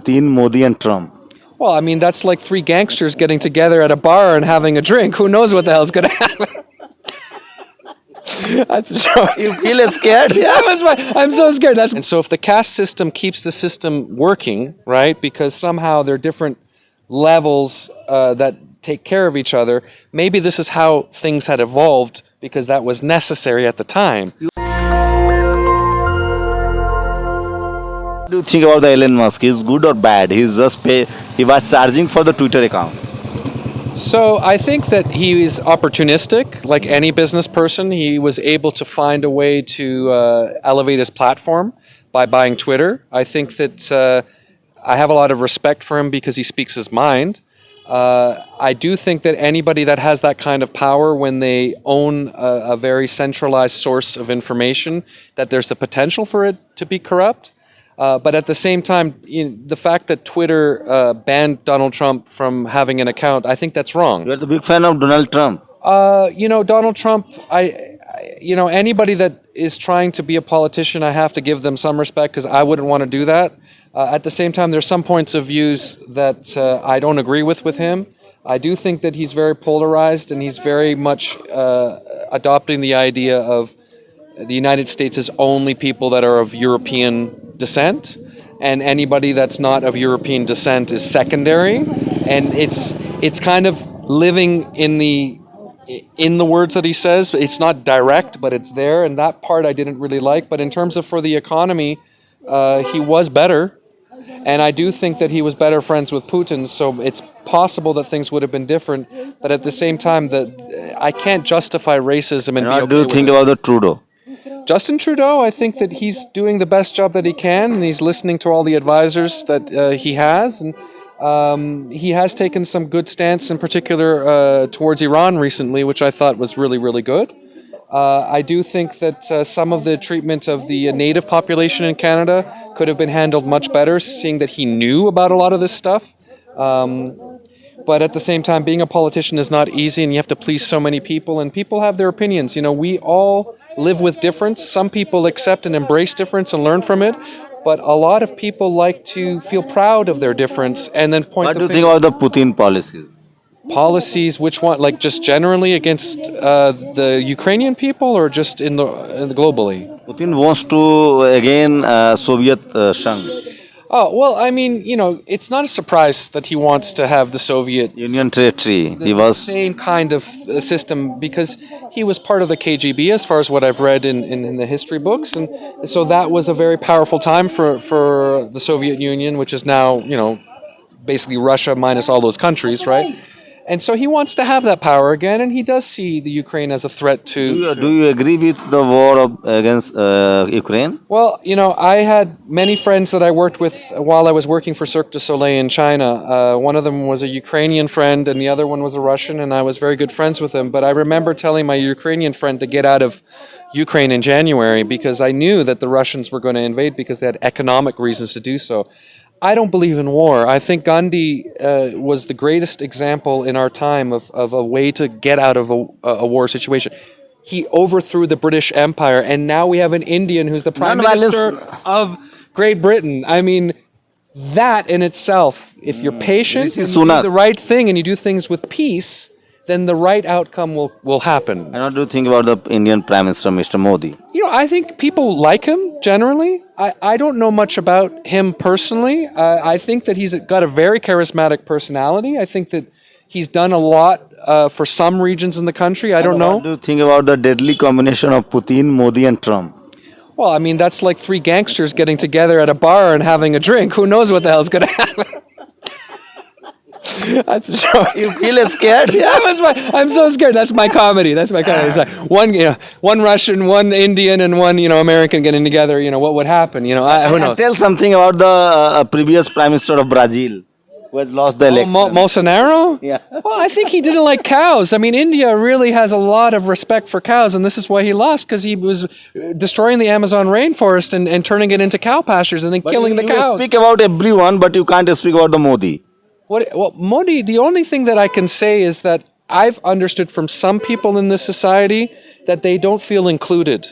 Putin, Modi and Trump. Well, I mean, that's like three gangsters getting together at a bar and having a drink. Who knows what the hell's going to happen? That's a joke. You feel scared? Yeah, that's right. I'm so scared. And so if the caste system keeps the system working, right, because somehow there are different levels that take care of each other, maybe this is how things had evolved because that was necessary at the time. What do you think about the Elon Musk? Is good or bad? He was charging for the Twitter account. So I think that he is opportunistic, like any business person. He was able to find a way to elevate his platform by buying Twitter. I think that I have a lot of respect for him because he speaks his mind. I do think that anybody that has that kind of power when they own a very centralized source of information, that there's the potential for it to be corrupt. But at the same time, the fact that Twitter banned Donald Trump from having an account, I think that's wrong. You're the big fan of Donald Trump. Donald Trump, anybody that is trying to be a politician, I have to give them some respect because I wouldn't want to do that. At the same time, there's some points of views that I don't agree with him. I do think that he's very polarized and he's very much adopting the idea of the United States is only people that are of European descent, and anybody that's not of European descent is secondary. And it's kind of living in the words that he says. It's not direct, but it's there, and that part I didn't really like. But in terms of for the economy, he was better, and I do think that he was better friends with Putin. So it's possible that things would have been different. But at the same time, that I can't justify racism. And what do you think about the Trudeau? Justin Trudeau, I think that he's doing the best job that he can, and he's listening to all the advisors that he has, and he has taken some good stance, in particular towards Iran recently, which I thought was really, really good. I do think that some of the treatment of the native population in Canada could have been handled much better, seeing that he knew about a lot of this stuff. But at the same time, being a politician is not easy, and you have to please so many people, and people have their opinions. We all live with difference. Some people accept and embrace difference and learn from it, but a lot of people like to feel proud of their difference and then point. What do you think about the Putin policies? Policies, which one? Like just generally against the Ukrainian people, or just in the globally? Putin wants to again Soviet Sangh. Oh, well, I mean, it's not a surprise that he wants to have the Soviet Union territory. He was the same kind of system because he was part of the KGB, as far as what I've read in the history books, and so that was a very powerful time for the Soviet Union, which is now, basically Russia minus all those countries, right? And so he wants to have that power again, and he does see the Ukraine as a threat to... Do you agree with the war against Ukraine? Well, I had many friends that I worked with while I was working for Cirque du Soleil in China. One of them was a Ukrainian friend, and the other one was a Russian, and I was very good friends with them. But I remember telling my Ukrainian friend to get out of Ukraine in January because I knew that the Russians were going to invade because they had economic reasons to do so. I don't believe in war. I think Gandhi was the greatest example in our time of a way to get out of a war situation. He overthrew the British Empire, and now we have an Indian who's the Prime Minister of Great Britain. I mean, that in itself, if you're patient and you do the right thing and you do things with peace, then the right outcome will happen. And what do you think about the Indian Prime Minister, Mr. Modi? I think people like him generally. I don't know much about him personally. I think that he's got a very charismatic personality. I think that he's done a lot for some regions in the country. I don't know. What do you think about the deadly combination of Putin, Modi and Trump? Well, I mean, that's like three gangsters getting together at a bar and having a drink. Who knows what the hell's going to happen? That's a joke. You feel scared? Yeah, I'm so scared. That's my comedy. It's like one Russian, one Indian, and one American getting together. What would happen? Who knows? Tell something about the previous Prime Minister of Brazil, who has lost the election. Bolsonaro? Yeah. Well, I think he didn't like cows. I mean, India really has a lot of respect for cows, and this is why he lost, because he was destroying the Amazon rainforest and turning it into cow pastures and then killing the cows. You speak about everyone, but you can't speak about the Modi. Well, Modi, the only thing that I can say is that I've understood from some people in this society that they don't feel included.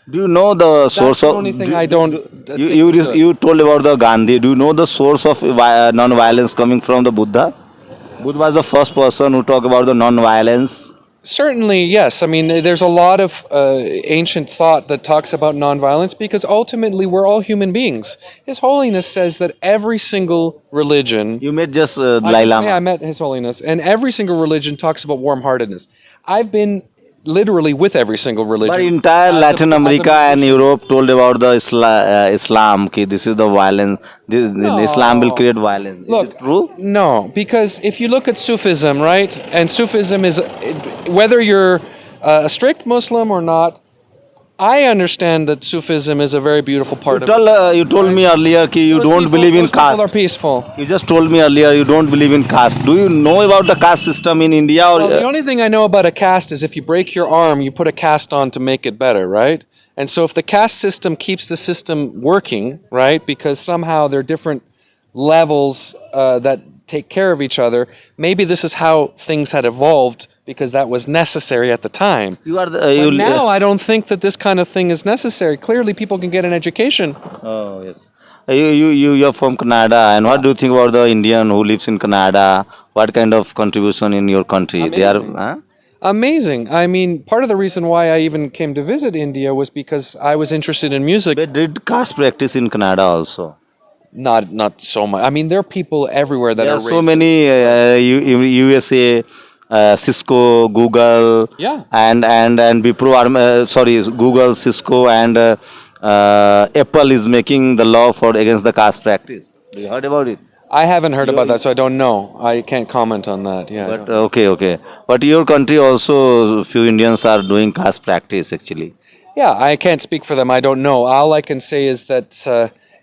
Do you know the source the of? only thing I don't think You is good. you told about the Gandhi. Do you know the source of non-violence coming from the Buddha? Buddha was the first person who talked about the non-violence. Certainly, yes. I mean, there's a lot of ancient thought that talks about nonviolence because ultimately we're all human beings. His Holiness says that every single religion. You met just I Dalai I Lama. met His Holiness, and every single religion talks about warm-heartedness. I've been literally with every single religion. But entire Latin America and Europe told about the Islam. Ki this is the violence. Islam will No. create violence. Is Look, it true? no, because if you look at Sufism, right, and Sufism is, whether you're a strict Muslim or not, I understand that Sufism is a very beautiful part of it. You told me earlier that you Those don't people- believe in those people are caste. peaceful. You just told me earlier you don't believe in caste. Do you know about the caste system in India? Or Well, the only thing I know about a cast is if you break your arm, you put a cast on to make it better, right? And so if the caste system keeps the system working, right, because somehow there are different levels that take care of each other, maybe this is how things had evolved because that was necessary at the time. you are the, But now I don't think that this kind of thing is necessary. Clearly, people can get an education. Oh yes. You're from Canada, and what do you think about the Indian who lives in Canada? What kind of contribution in your country? They are. Amazing. Huh? Amazing. I mean, part of the reason why I even came to visit India was because I was interested in music. They did caste practice in Canada also. Not so much. I mean, there are people everywhere that There are are so racist. many USA, Cisco, Google, Yeah. and Wipro are sorry, Google, Cisco, and Apple is making the law for against the caste practice. You heard about it? I haven't heard about that, so I don't know. I can't comment on that. Yeah. I But don't- okay. But your country also, few Indians are doing caste practice actually. Yeah, I can't speak for them. I don't know. All I can say is that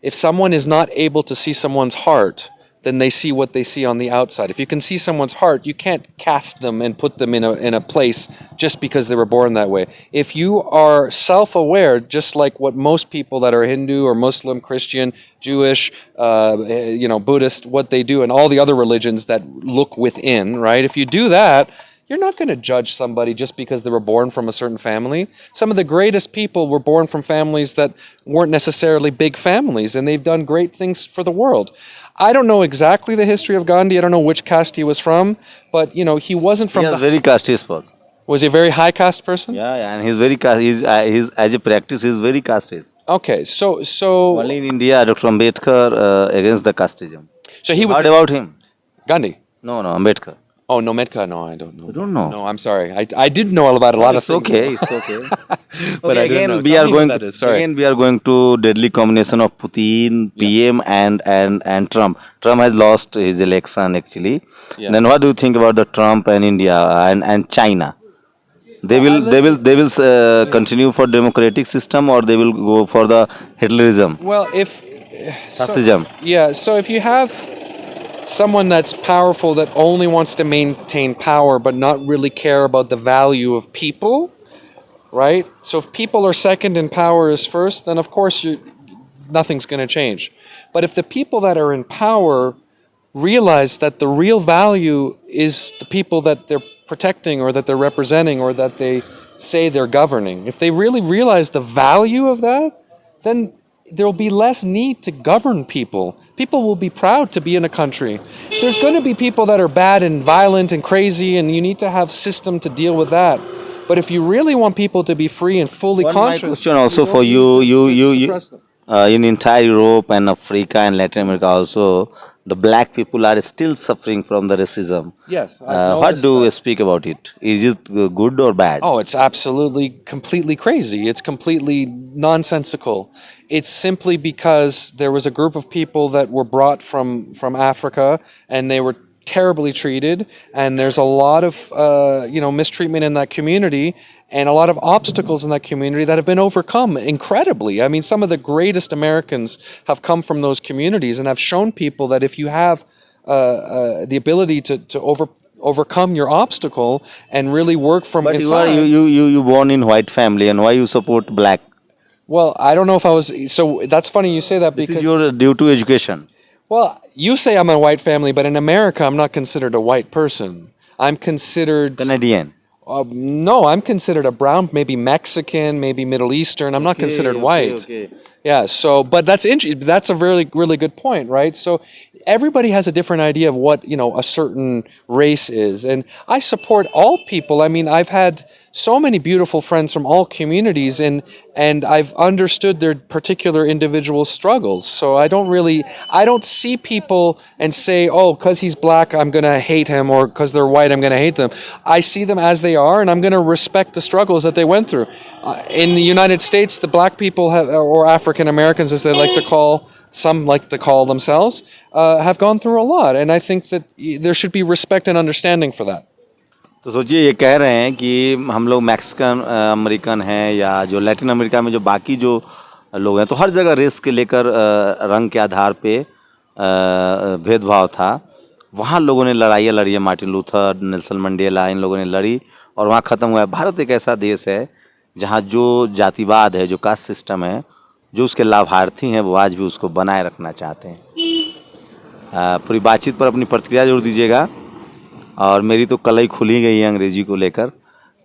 if someone is not able to see someone's heart, then they see what they see on the outside. If you can see someone's heart, you can't cast them and put them in a place just because they were born that way. If you are self-aware, just like what most people that are Hindu or Muslim, Christian, Jewish, Buddhist, what they do, and all the other religions that look within, right? If you do that, you're not going to judge somebody just because they were born from a certain family. Some of the greatest people were born from families that weren't necessarily big families, and they've done great things for the world. I don't know exactly the history of Gandhi. I don't know which caste he was from, but he wasn't from He is the. very casteist person. Was he a very high caste person? Yeah, and he's very caste. He's as a practice, he's very casteist. Okay, so Only in India, Dr. Ambedkar against the casteism. he was Heard about him? Gandhi. No, Ambedkar. Oh, no, Metka. No, I don't know. You don't know? No, I'm sorry. I did know about a lot of It's things. okay. It's okay. But Okay, I didn't know. again, we Tell are me who going. that is. Sorry. Again, we are going to deadly combination of Putin, PM, and Trump. Trump has lost his election actually. Yeah. Then what do you think about the Trump and India and China? They will continue for democratic system, or they will go for the Hitlerism, Well, fascism. so if you have someone that's powerful that only wants to maintain power but not really care about the value of people, right? So if people are second and power is first, then of course nothing's going to change. But if the people that are in power realize that the real value is the people that they're protecting or that they're representing or that they say they're governing, if they really realize the value of that, then there'll be less need to govern people. People will be proud to be in a country. There's going to be people that are bad and violent and crazy, and you need to have system to deal with that. But if you really want people to be free and fully One my conscious, question also don't for need you, to suppress them. in entire Europe and Africa and Latin America also, the black people are still suffering from the racism. Yes. I've What noticed do that. you speak about it? Is it good or bad? Oh, it's absolutely, completely crazy. It's completely nonsensical. It's simply because there was a group of people that were brought from Africa and they were terribly treated, and there's a lot of mistreatment in that community and a lot of obstacles in that community that have been overcome incredibly. I mean, some of the greatest Americans have come from those communities and have shown people that if you have the ability to overcome your obstacle and really work from But inside. you born in white family, and why you support black? Well, I don't know if I was. So that's funny you say that This because. is your due to education. Well, you say I'm a white family, but in America, I'm not considered a white person. I'm considered. Canadian. No, I'm considered a brown, maybe Mexican, maybe Middle Eastern. I'm not considered white. Yeah, so but that's a really good point, right? So everybody has a different idea of what, a certain race is. And I support all people. I mean, I've had so many beautiful friends from all communities, and I've understood their particular individual struggles. So I don't see people and say, oh, because he's black, I'm going to hate him, or because they're white, I'm going to hate them. I see them as they are, and I'm going to respect the struggles that they went through. In the United States, the black people or African Americans, as some like to call themselves, have gone through a lot. And I think that there should be respect and understanding for that. तो सोचिए ये कह रहे हैं कि हम लोग Mexican American हैं या जो लैटिन अमेरिका में जो बाकी जो लोग हैं, तो हर जगह रेस के लेकर रंग के आधार पे भेदभाव था। वहाँ लोगों ने लड़ाइयाँ लड़ी है, मार्टिन लूथर, नेल्सन मंडेला, इन लोगों ने लड़ी और वहाँ ख़त्म हुआ है। भारत एक ऐसा देश है जहाँ जो जातिवाद है, जो कास्ट सिस्टम है, जो उसके लाभार्थी हैं वो आज भी उसको बनाए रखना चाहते हैं। पूरी बातचीत पर अपनी प्रतिक्रिया जरूर दीजिएगा। और मेरी तो कलई खुली गई है अंग्रेजी को लेकर।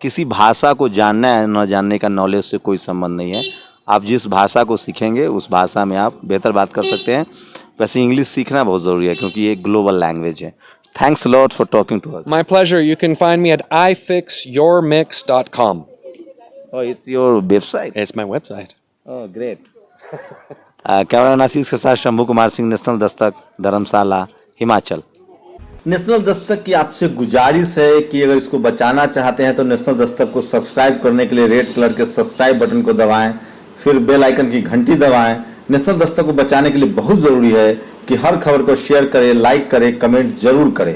किसी भाषा को जानना है न जानने का नॉलेज से कोई संबंध नहीं है। आप जिस भाषा को सीखेंगे उस भाषा में आप बेहतर बात कर सकते हैं। वैसे इंग्लिश सीखना बहुत ज़रूरी है क्योंकि ये ग्लोबल लैंग्वेज है। Thanks lot for talking to us. My pleasure. You can find me at ifixyourmix.com. Oh, it's your website? It's my website. Oh, great. Camera Nasir के साथ शंभू कुमार सिंह, नेशनल दस्तक, धर्मशाला, हिमाचल। नेशनल दस्तक की आपसे गुजारिश है कि अगर इसको बचाना चाहते हैं तो नेशनल दस्तक को सब्सक्राइब करने के लिए रेड कलर के सब्सक्राइब बटन को दबाएं, फिर बेल आइकन की घंटी दबाएं। नेशनल दस्तक को बचाने के लिए बहुत ज़रूरी है कि हर खबर को शेयर करें, लाइक करें, कमेंट जरूर करें।